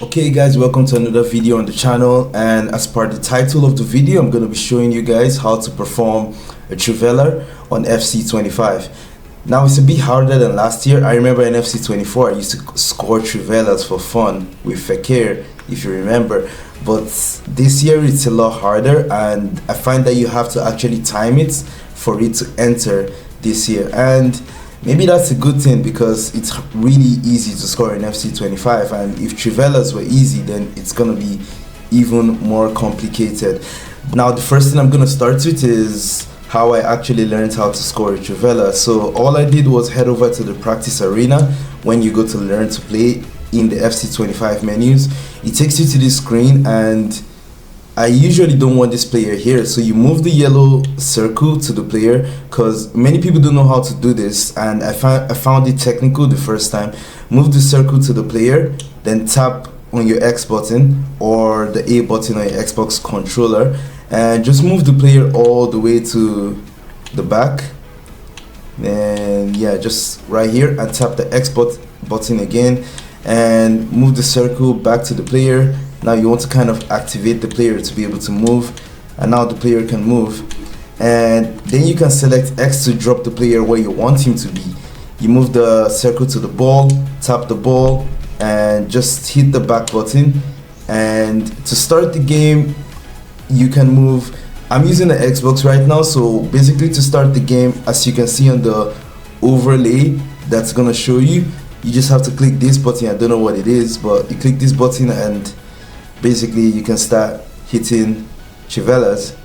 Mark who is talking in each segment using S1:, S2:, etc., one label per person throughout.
S1: Okay guys, welcome to another video on the channel, and as per the title of the video, I'm going to be showing you guys how to perform a Trivella on FC25. Now it's a bit harder than last year. I remember in FC24 I used to score Trivelas for fun with Fekir, if you remember, but this year it's a lot harder, and I find that you have to actually time it for it to enter this year. And maybe that's a good thing because it's really easy to score in FC25, and if Trivelas were easy, then it's gonna be even more complicated. Now the first thing I'm gonna start with is how I actually learned how to score a Trivella. So all I did was head over to the practice arena. When you go to learn to play in the FC25 menus, it takes you to this screen, and I usually don't want this player here, so you move the yellow circle to the player, because many people don't know how to do this, and I found it technical the first time. Move the circle to the player, then tap on your X button or the A button on your Xbox controller, and just move the player all the way to the back. Then yeah, just right here, and tap the X button again and move the circle back to the player. Now you want to kind of activate the player to be able to move, and now the player can move, and then you can select X to drop the player where you want him to be. You move the circle to the ball, tap the ball, and just hit the back button. And to start the game, you can move. I'm using the Xbox right now, so basically to start the game, as you can see on the overlay that's gonna show you, you just have to click this button. I don't know what it is, but you click this button and basically you can start hitting Trivelas.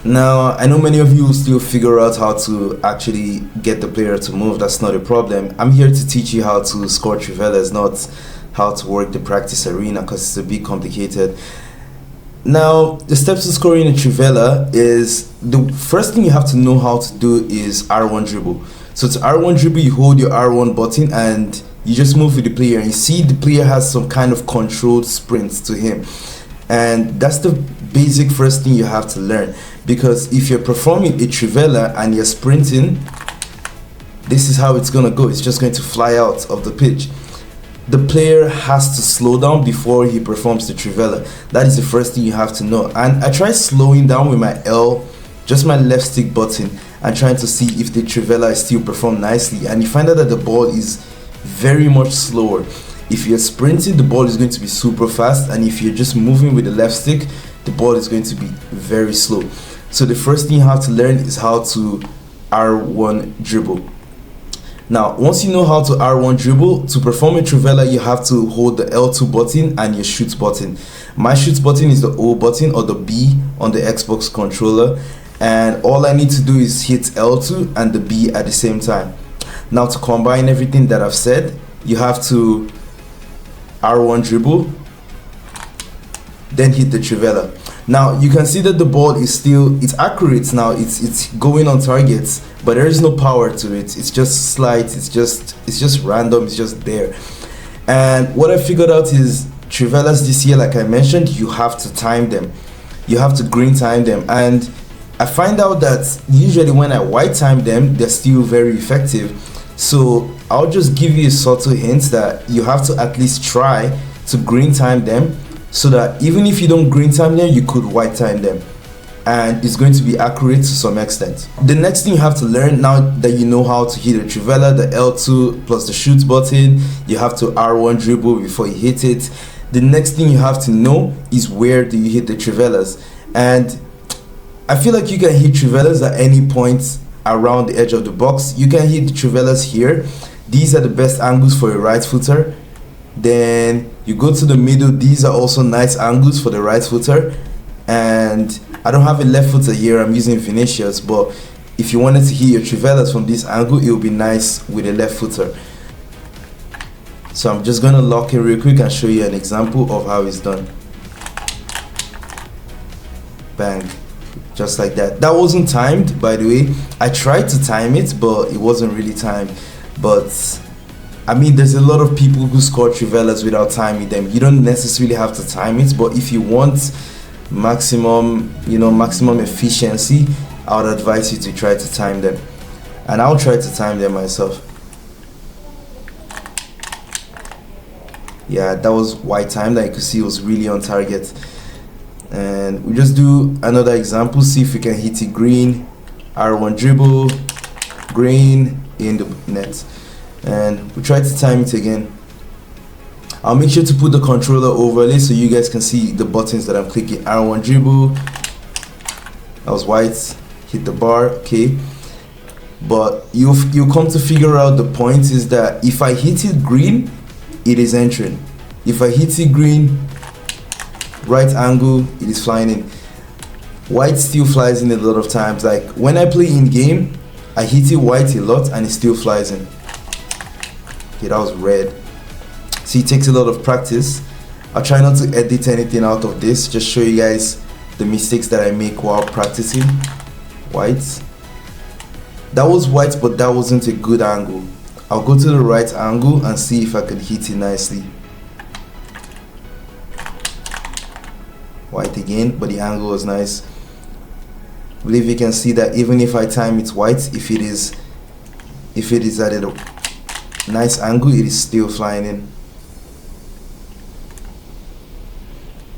S1: Now I know many of you will still figure out how to actually get the player to move. That's not a problem. I'm here to teach you how to score Trivelas, not how to work the practice arena, because it's a bit complicated. Now the steps to scoring a Trivella is, the first thing you have to know how to do is R1 dribble. So to R1 dribble, you hold your R1 button and you just move with the player, and you see the player has some kind of controlled sprint to him, and that's the basic first thing you have to learn, because if you're performing a Trivella and you're sprinting, this is how it's gonna go. It's just going to fly out of the pitch. The player has to slow down before he performs the Trivella. That is the first thing you have to know. And I tried slowing down with my L, just my left stick button, and trying to see if the Trivella is still performed nicely, and you find out that the ball is very much slower. If you're sprinting, the ball is going to be super fast, and if you're just moving with the left stick, the ball is going to be very slow. So the first thing you have to learn is how to R1 dribble. Now once you know how to R1 dribble, to perform a Trivella you have to hold the L2 button and your shoot button. My shoot button is the O button or the B on the Xbox controller, and all I need to do is hit L2 and the B at the same time. Now to combine everything that I've said, you have to R1 dribble, then hit the Trivella. Now you can see that the ball is still, it's accurate now, it's going on targets, but there is no power to it. It's just slight, it's just random, it's just there. And what I figured out is Trivelas this year, like I mentioned, you have to time them. You have to green time them, and I find out that usually when I white time them, they're still very effective. So I'll just give you a subtle hint that you have to at least try to green time them, so that even if you don't green time them, you could white time them, and it's going to be accurate to some extent. The next thing you have to learn, now that you know how to hit a Trivella, the L2 plus the shoot button, you have to R1 dribble before you hit it. The next thing you have to know is where do you hit the Trivelas, and I feel like you can hit Trivelas at any point around the edge of the box. You can hit the Trivelas here. These are the best angles for a right footer. Then you go to the middle. These are also nice angles for the right footer, and I don't have a left footer here, I'm using Vinicius, but if you wanted to hit your Trivelas from this angle, it would be nice with a left footer. So I'm just going to lock in real quick and show you an example of how it's done. Bang, just like that. That wasn't timed, by the way. I tried to time it, but it wasn't really timed. But I mean, there's a lot of people who score Trivelas without timing them. You don't necessarily have to time it, but if you want maximum, maximum efficiency, I would advise you to try to time them, and I'll try to time them myself. Yeah, that was white time that you could see it was really on target. And we just do another example, see if we can hit it green, R1 dribble, green, in the net. And we try to time it again. I'll make sure to put the controller overlay so you guys can see the buttons that I'm clicking. R1 dribble, that was white, hit the bar, okay. But you come to figure out the point is that if I hit it green, it is entering. If I hit it green, right angle, it is flying in. White still flies in a lot of times. Like when I play in game, I hit it white a lot and it still flies in. Okay, that was red. See, it takes a lot of practice. I'll try not to edit anything out of this, just show you guys the mistakes that I make while practicing. White. That was white, but that wasn't a good angle. I'll go to the right angle and see if I can hit it nicely. White again, but the angle was nice. I believe you can see that even if I time it white, if it is at a nice angle, it is still flying in.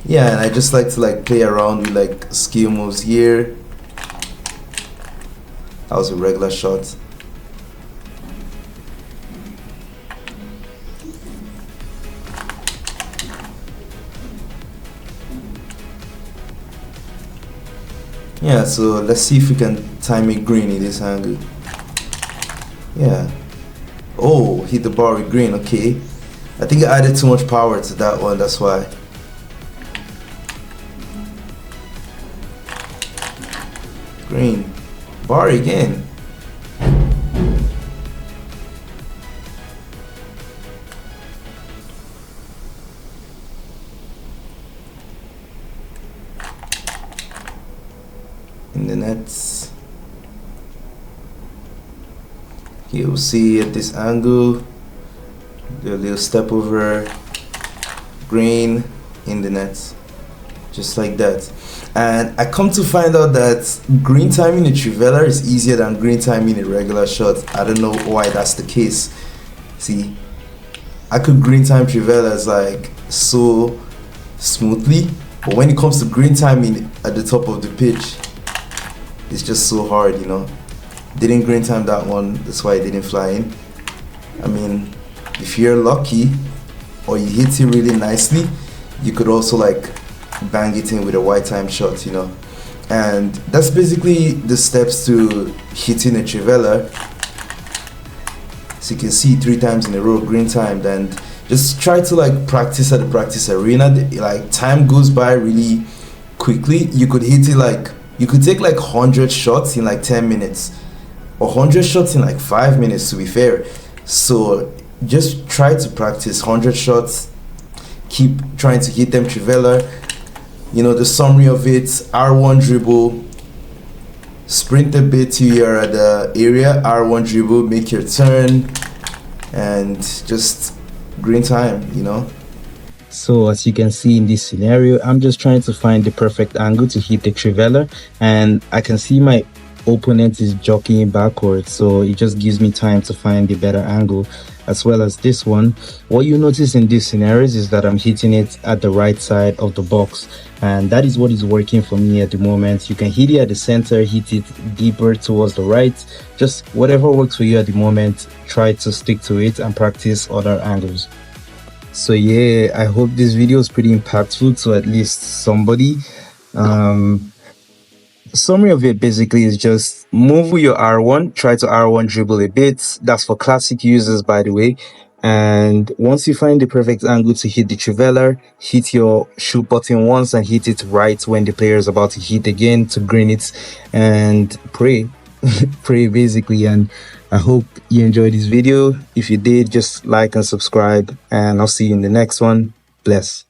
S1: Yeah, and I just like to play around with like skill moves here. That was a regular shot. Yeah, so let's see if we can time it green in this angle. Yeah. Oh, hit the bar with green, okay. I think I added too much power to that one, that's why. Green. Bar again. In the nets. Okay, we'll see at this angle. Do a little step over. Green in the nets. Just like that. And I come to find out that green timing a trivella is easier than green timing a regular shot. I don't know why that's the case. See, I could green time trivellas like so smoothly, but when it comes to green timing at the top of the pitch, it's just so hard, you know. Didn't green time that one, that's why it didn't fly in. I mean, if you're lucky or you hit it really nicely, you could also like bang it in with a white time shot, you know. And that's basically the steps to hitting a trivella. So you can see 3 times in a row green timed, and just try to like practice at the practice arena. Like time goes by really quickly. You could hit it like, you could take like 100 shots in like 10 minutes or 100 shots in like 5 minutes, to be fair. So just try to practice 100 shots, keep trying to hit them trivella. You know, the summary of it: R1 dribble, sprint a bit till you're at the area, R1 dribble, make your turn, and just green time, you know. So as you can see in this scenario, I'm just trying to find the perfect angle to hit the trivella, and I can see my opponent is jockeying backwards, so it just gives me time to find the better angle. As well as this one, what you notice in these scenarios is that I'm hitting it at the right side of the box, and that is what is working for me at the moment. You can hit it at the center, hit it deeper towards the right, just whatever works for you at the moment. Try to stick to it and practice other angles. So yeah, I hope this video is pretty impactful to at least somebody. Summary of it basically is just move with your R1, try to R1 dribble a bit. That's for classic users, by the way. And once you find the perfect angle to hit the trivella, hit your shoot button once and hit it right when the player is about to hit again to green it, and pray. Pray basically. And I hope you enjoyed this video. If you did, just like and subscribe, and I'll see you in the next one. Bless.